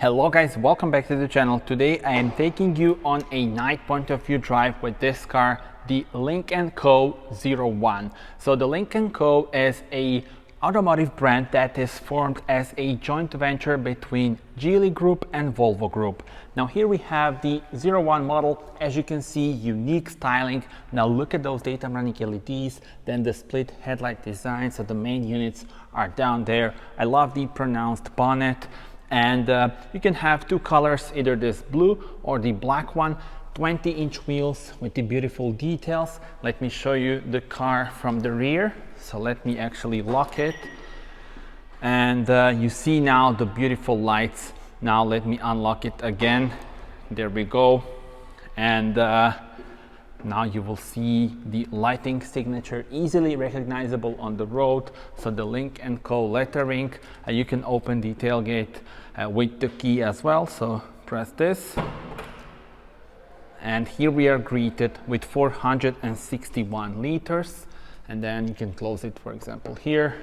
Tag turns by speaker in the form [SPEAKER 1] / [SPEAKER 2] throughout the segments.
[SPEAKER 1] Hello guys, welcome back to the channel. Today I am taking you on a night point of view drive with this car, the LYNK CO 01. So the LYNK CO is a automotive brand that is formed as a joint venture between Geely Group and Volvo Group. Now here we have the 01 model. As you can see, unique styling. Now look at those daytime running LEDs, then the split headlight design, so the main units are down there. I love the pronounced bonnet. And you can have two colors, either this blue or the black one. 20-inch wheels with the beautiful details. Let me show you the car from the rear. So let me actually lock it. And you see now the beautiful lights. Now let me unlock it again. There we go. And now you will see the lighting signature easily recognizable on the road. So the LYNK CO lettering. You can open the tailgate with the key as well. So press this. And here we are greeted with 461 liters. And then you can close it, for example, here.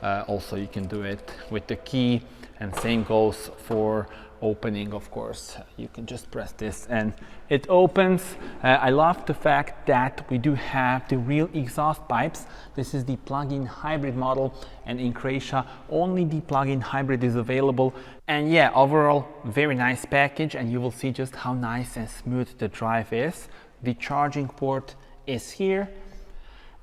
[SPEAKER 1] Also, you can do it with the key. And same goes for opening, of course. You can just press this and it opens. I love the fact that we do have the real exhaust pipes. This is the plug-in hybrid model, and in Croatia only the plug-in hybrid is available. And yeah, overall very nice package, and you will see just how nice and smooth the drive is. The charging port is here.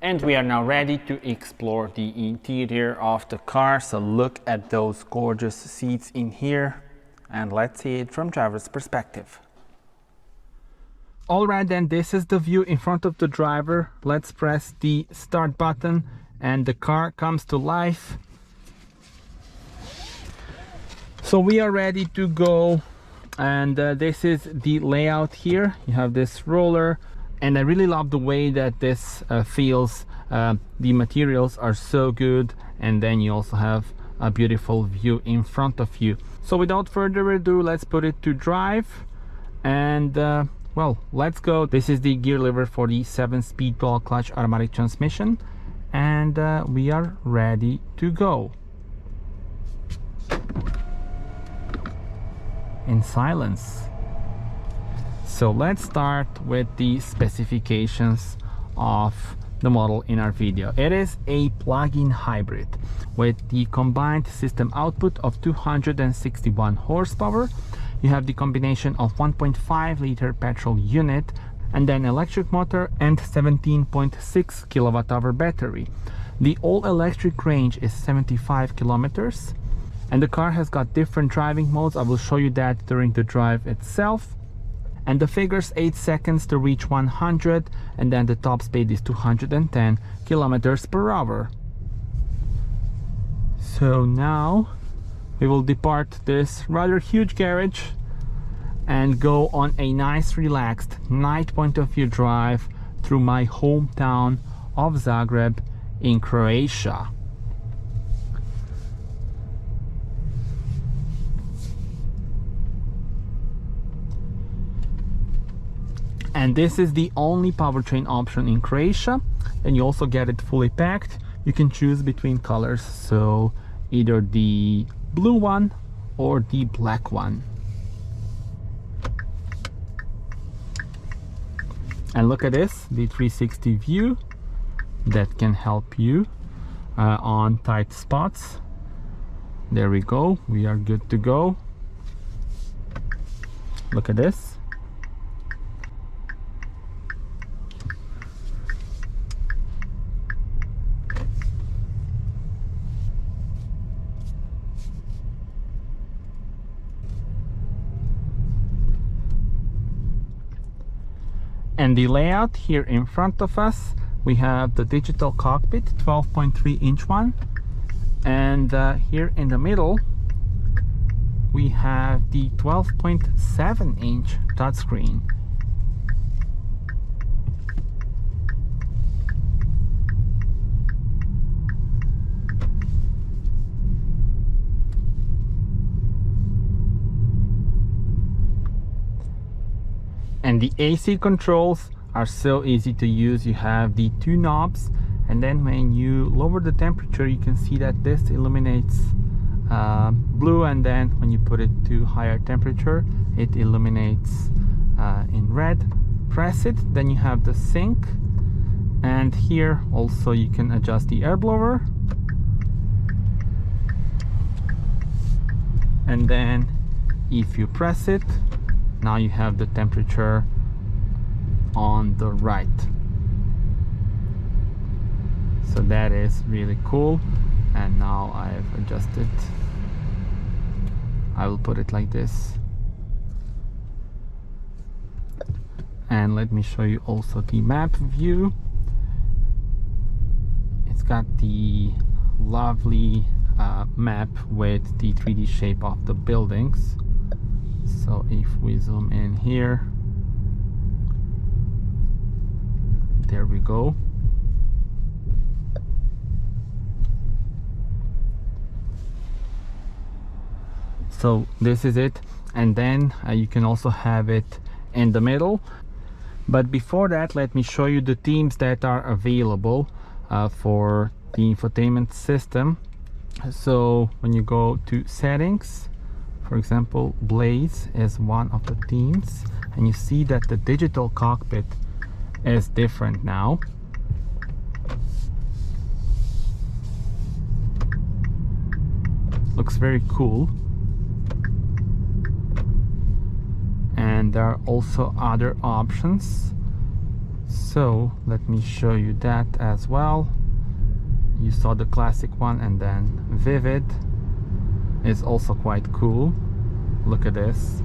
[SPEAKER 1] And we are now ready to explore the interior of the car. So look at those gorgeous seats in here. And let's see it from driver's perspective. Alright then, this is the view in front of the driver. Let's press the start button and the car comes to life. So we are ready to go, and this is the layout here. You have this roller, and I really love the way that this feels. The materials are so good, and then you also have a beautiful view in front of you. So without further ado, let's put it to drive, and well, let's go. This is the gear lever for the 7-speed dual clutch automatic transmission, and we are ready to go. In silence. So let's start with the specifications of the model in our video. It is a plug-in hybrid with the combined system output of 261 horsepower. You have the combination of 1.5 liter petrol unit and then electric motor and 17.6 kilowatt-hour battery. The all-electric range is 75 kilometers, and the car has got different driving modes. I will show you that during the drive itself. And the figures 8 seconds to reach 100, and then the top speed is 210 kilometers per hour. So now we will depart this rather huge garage and go on a nice relaxed night point of view drive through my hometown of Zagreb in Croatia. And this is the only powertrain option in Croatia, and you also get it fully packed. You can choose between colors, so either the blue one or the black one. And look at this, the 360 view that can help you on tight spots. There we go, we are good to go. Look at this. And the layout here in front of us, we have the digital cockpit, 12.3-inch one, and here in the middle we have the 12.7-inch touchscreen. And the AC controls are so easy to use. You have the two knobs, and then when you lower the temperature, you can see that this illuminates blue, and then when you put it to higher temperature it illuminates in red. Press it, then you have the sync, and here also you can adjust the air blower, and then if you press it, now you have the temperature on the right. So that is really cool. And now I've adjusted, I will put it like this. And let me show you also the map view. It's got the lovely map with the 3D shape of the buildings. So if we zoom in here, there we go. So this is it, and then you can also have it in the middle. But before that, let me show you the themes that are available for the infotainment system. So when you go to settings, for example, Blaze is one of the themes, and you see that the digital cockpit is different now. Looks very cool. And there are also other options, so let me show you that as well. You saw the classic one, and then vivid is also quite cool. Look at this.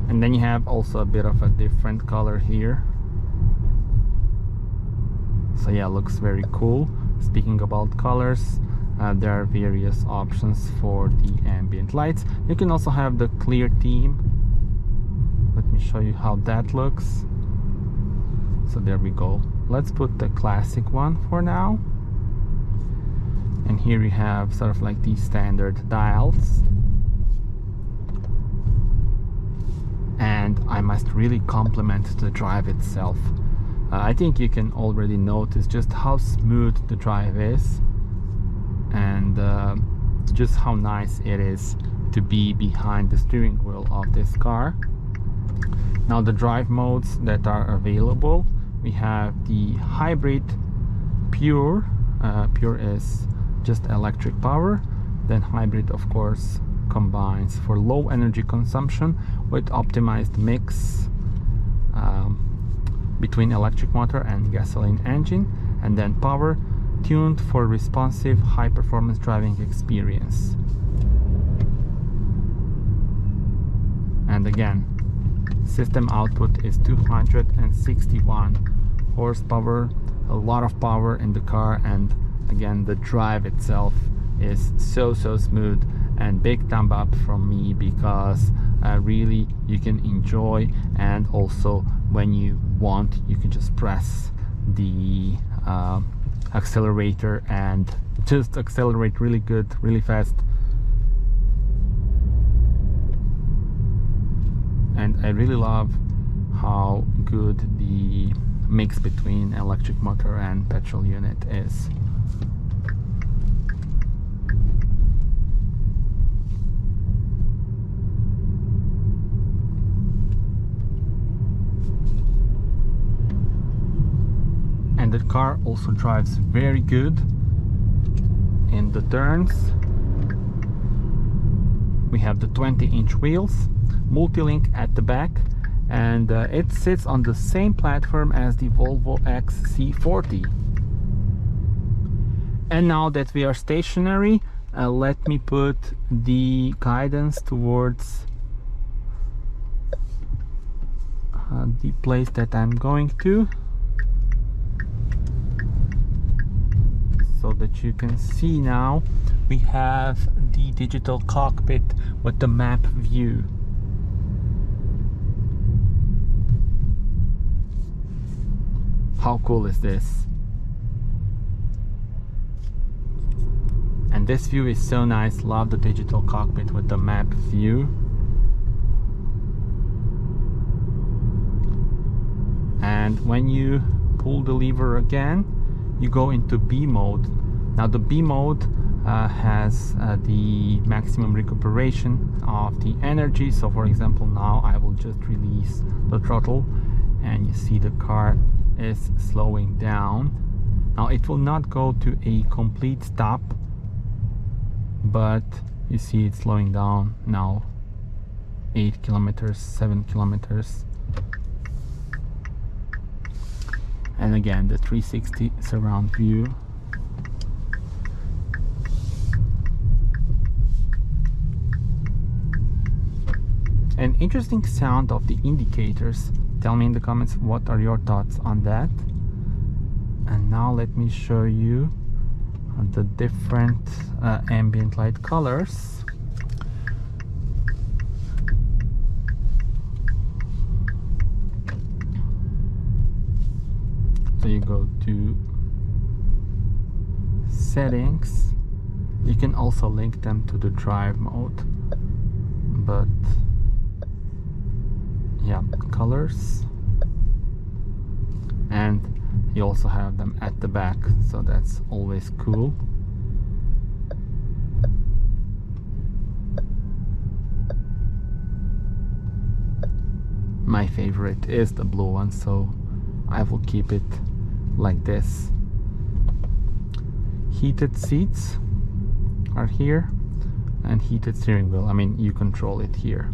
[SPEAKER 1] And then you have also a bit of a different color here. So yeah, looks very cool. Speaking about colors, there are various options for the ambient lights. You can also have the clear theme. Let me show you how that looks. So there we go. Let's put the classic one for now. And here you have sort of like these standard dials. And I must really compliment the drive itself. I think you can already notice just how smooth the drive is, and just how nice it is to be behind the steering wheel of this car. Now the drive modes that are available, we have the hybrid pure. Pure is just electric power. Then hybrid, of course, combines for low energy consumption with optimized mix between electric motor and gasoline engine. And then power, tuned for responsive high performance driving experience. And again, system output is 261 horsepower, a lot of power in the car. And again, the drive itself is so smooth, and big thumb up from me, because really you can enjoy, and also when you want you can just press the accelerator and just accelerate really good, really fast. And I really love how good the mix between electric motor and petrol unit is. And the car also drives very good in the turns. We have the 20-inch wheels, multi-link at the back, and it sits on the same platform as the Volvo XC40. And now that we are stationary, let me put the guidance towards the place that I'm going to, so that you can see. Now we have the digital cockpit with the map view. How cool is this? And this view is so nice. Love the digital cockpit with the map view. And when you pull the lever again, you go into B mode, Now the B mode has the maximum recuperation of the energy. So for example, now I will just release the throttle and you see the car is slowing down. Now it will not go to a complete stop, but you see it's slowing down now. 8 kilometers, 7 kilometers. And again, the 360 surround view. An interesting sound of the indicators. Tell me in the comments what are your thoughts on that. And now let me show you the different ambient light colors. So you go to settings. You can also link them to the drive mode, but yeah, colors, and you also have them at the back, so that's always cool. My favorite is the blue one, so I will keep it like this. Heated seats are here, and heated steering wheel. I mean, you control it here.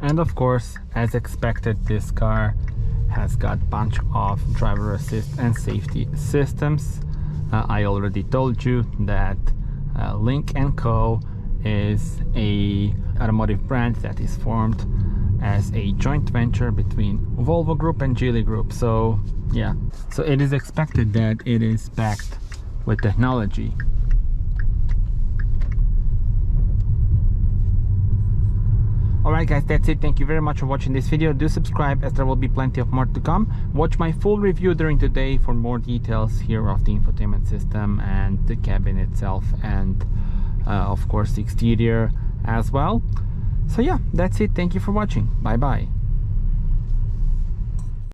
[SPEAKER 1] And of course, as expected, this car has got a bunch of driver assist and safety systems. I already told you that LYNK CO is a automotive brand that is formed as a joint venture between Volvo Group and Geely Group. So yeah, so it is expected that it is backed with technology. Alright guys, that's it. Thank you very much for watching this video. Do subscribe, as there will be plenty of more to come. Watch my full review during the day for more details here of the infotainment system and the cabin itself, and of course the exterior as well. So yeah, that's it. Thank you for watching. Bye bye.